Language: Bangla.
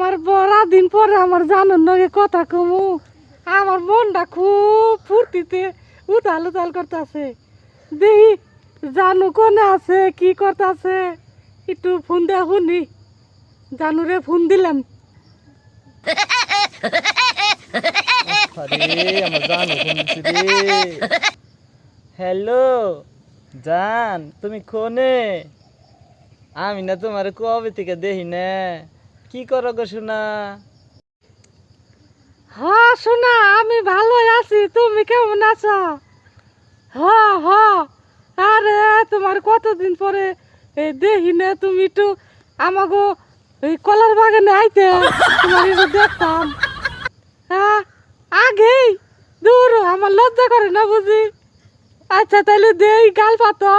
আমার বড়া দিন পরে আমার জানার নগে কথা কমু আমার মনটা খুব ফুর্তিতে উতাল উতাল করতেছে দেখি জানু কোনে আছে কি করতেছে একটু ফোন দেয়া শুনি জানুরে ফোন দিলাম হ্যালো জান তুমি কোনে আমি না তোমার কবে থেকে দেখি না কি করো গো শোনা হ্যাঁ শোনা আমি ভালোই আছি তুমি কেমন আছো হ্যাঁ হ্যাঁ আরে তোমার কতদিন পরে দেখি না তুমি একটু আমাগো এই কলার বাগানে আইতে তোমার একটু দেখতাম হ্যাঁ আগেই দূর আমার লজ্জা করে না বুঝি আচ্ছা তাহলে দেই গাল পাতো